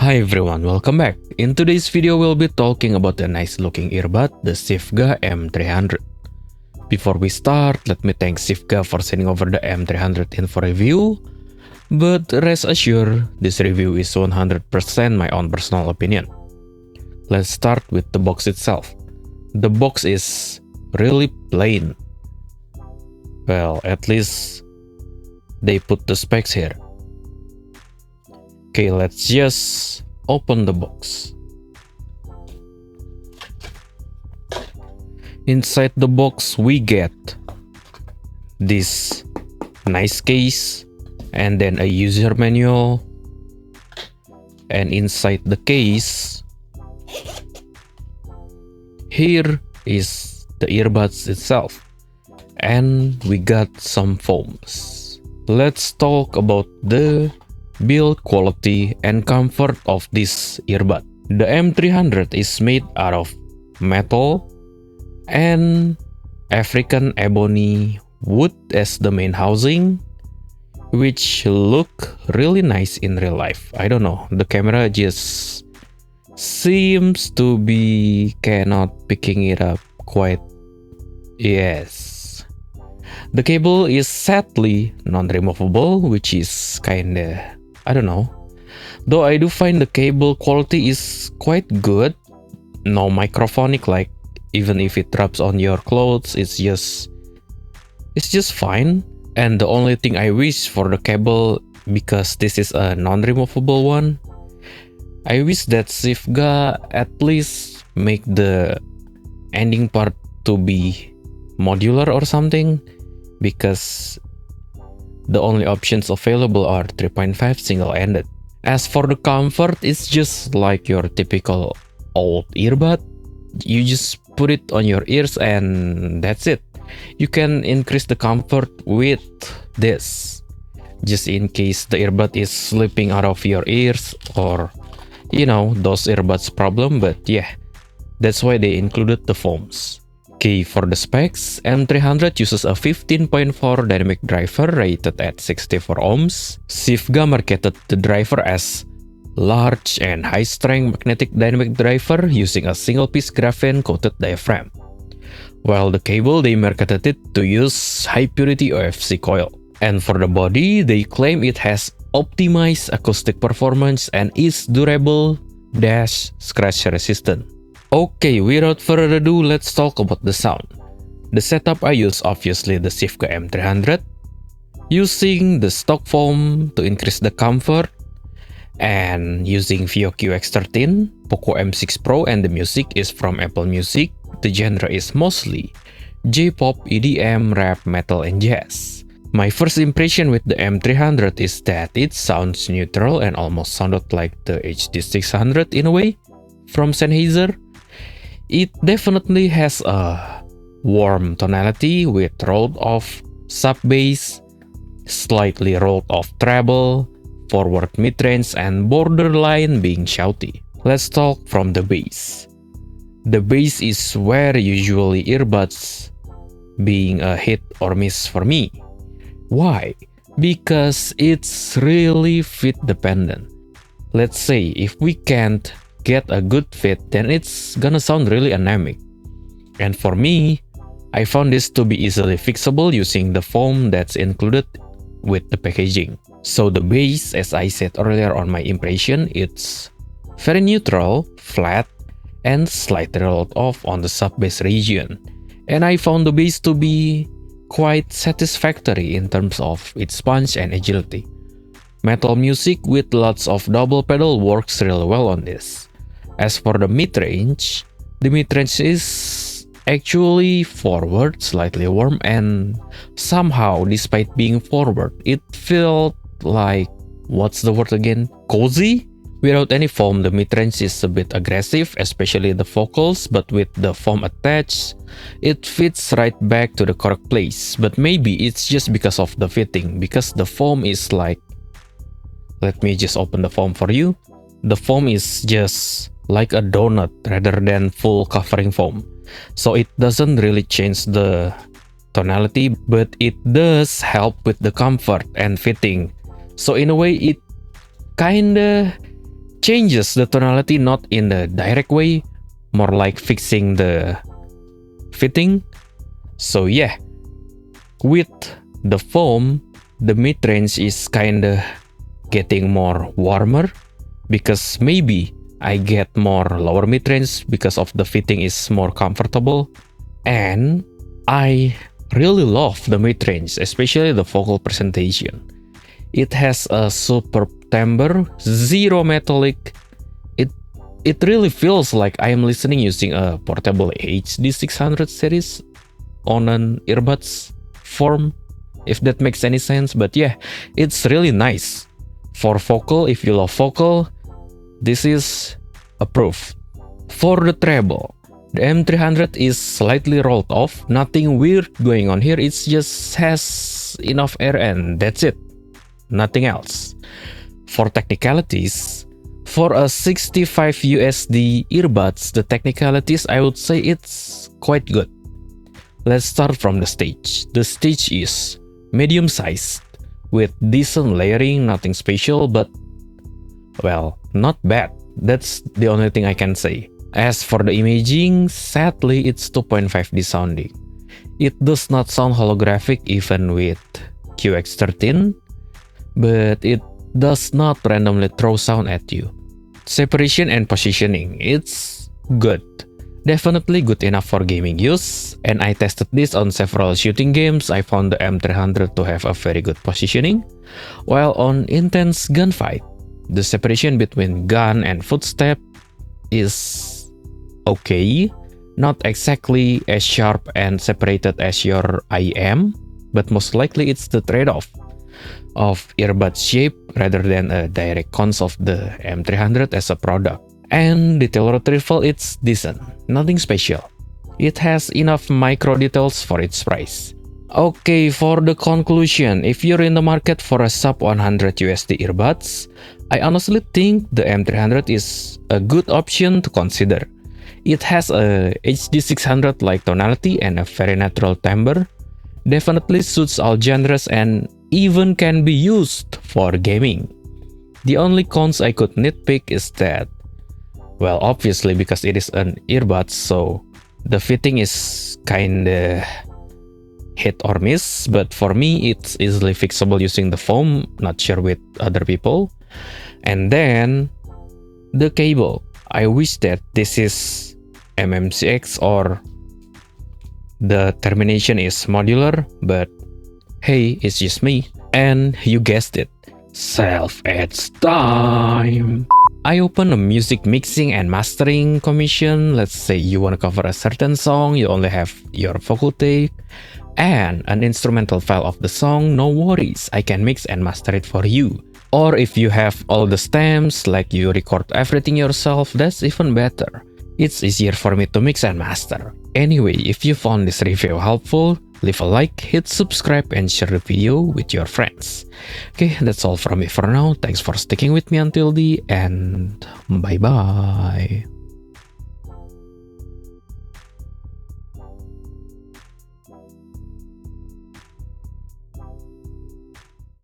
Hi everyone, welcome back. In today's video, we'll be talking about the nice looking earbud, the Sifga M300. Before we start, let me thank Sifga for sending over the M300 in for review. But rest assured, this review is 100% my own personal opinion. Let's start with the box itself. The box is really plain. Well, at least they put the specs here. Okay, let's just open the box. Inside the box, we get this nice case and then a user manual. And inside the case, here is the earbuds itself. And we got some foams. Let's talk about the build quality and comfort of this earbud. The M300 is made out of metal and African ebony wood as the main housing, which look really nice in real life. I don't know, the camera just seems to be cannot picking it up quite. Yes. The cable is sadly non-removable, which is kinda, I don't know. Though I do find the cable quality is quite good. No microphonic, like even if it rubs on your clothes, it's just fine. And the only thing I wish for the cable, because this is a non-removable one, I wish that Sifga at least make the ending part to be modular or something, because the only options available are 3.5 single-ended. As for the comfort, it's just like your typical old earbud. You just put it on your ears and that's it. You can increase the comfort with this, just in case the earbud is slipping out of your ears or, you know, those earbuds problem. But yeah, that's why they included the foams. Okay, for the specs, M300 uses a 15.4 dynamic driver rated at 64 ohms. Sifga marketed the driver as large and high-strength magnetic dynamic driver using a single-piece graphene-coated diaphragm, while the cable they marketed it to use high-purity OFC coil. And for the body, they claim it has optimized acoustic performance and is durable / scratch resistant. Okay, without further ado, let's talk about the sound. The setup I use, obviously the Sifga M300, using the stock foam to increase the comfort, and using VOQ X13, Poco M6 Pro, and the music is from Apple Music. The genre is mostly J-pop, EDM, rap, metal, and jazz. My first impression with the M300 is that it sounds neutral and almost sounded like the HD600 in a way from Sennheiser. It definitely has a warm tonality with rolled off sub-bass, slightly rolled off treble, forward mid-range, and borderline being shouty. Let's talk from the bass. The bass is where usually earbuds being a hit or miss for me. Why? Because it's really fit dependent. Let's say if we can't get a good fit, then it's gonna sound really anemic. And for me, I found this to be easily fixable using the foam that's included with the packaging. So the bass, as I said earlier on my impression, it's very neutral, flat, and slightly rolled off on the sub-bass region. And I found the bass to be quite satisfactory in terms of its punch and agility. Metal music with lots of double pedal works really well on this. As for the mid-range is actually forward, slightly warm, and somehow, despite being forward, it felt like, what's the word again? Cozy? Without any foam, the mid-range is a bit aggressive, especially the vocals, but with the foam attached, it fits right back to the correct place. But maybe it's just because of the fitting, because the foam is like, let me just open the foam for you. The foam is just like a donut rather than full covering foam. So it doesn't really change the tonality, but it does help with the comfort and fitting. So in a way, it kinda changes the tonality not in the direct way, more like fixing the fitting. So yeah, with the foam, the mid-range is kinda getting more warmer because maybe I get more lower mid-range because of the fitting is more comfortable. And I really love the mid-range, especially the vocal presentation. It has a superb timbre, zero metallic. It really feels like I am listening using a portable HD 600 series on an earbuds form, if that makes any sense. But yeah, it's really nice. For vocal, if you love vocal, this is approved. For the treble, the M300 is slightly rolled off, nothing weird going on here, it just has enough air and that's it, nothing else. For technicalities, for a 65 USD earbuds, the technicalities I would say it's quite good. Let's start from the stage. The stage is medium sized with decent layering, nothing special, but well, not bad. That's the only thing I can say. As for the imaging, sadly it's 2.5D sounding. It does not sound holographic even with QX13, but it does not randomly throw sound at you. Separation and positioning, it's good. Definitely good enough for gaming use, and I tested this on several shooting games. I found the M300 to have a very good positioning, while on intense gunfight, the separation between gun and footstep is okay, not exactly as sharp and separated as your IM, but most likely it's the trade-off of earbud shape rather than a direct cons of the M300 as a product. And detail retrieval, it's decent, nothing special. It has enough micro details for its price. Okay, for the conclusion, if you're in the market for a sub 100 USD earbuds, I honestly think the M300 is a good option to consider. It has a HD 600 like tonality and a very natural timbre, definitely suits all genres and even can be used for gaming. The only cons I could nitpick is that, well, obviously because it is an earbud, so the fitting is kinda hit or miss, but for me it's easily fixable using the foam, not sure with other people. And then the cable, I wish that this is MMCX or the termination is modular, but hey, it's just me. And you guessed it, self-ads time! I open a music mixing and mastering commission. Let's say you want to cover a certain song, you only have your vocal take and an instrumental file of the song, no worries, I can mix and master it for you. Or if you have all the stems, like you record everything yourself, that's even better. It's easier for me to mix and master. Anyway, if you found this review helpful, leave a like, hit subscribe, and share the video with your friends. Okay, that's all from me for now. Thanks for sticking with me until the end. Bye bye.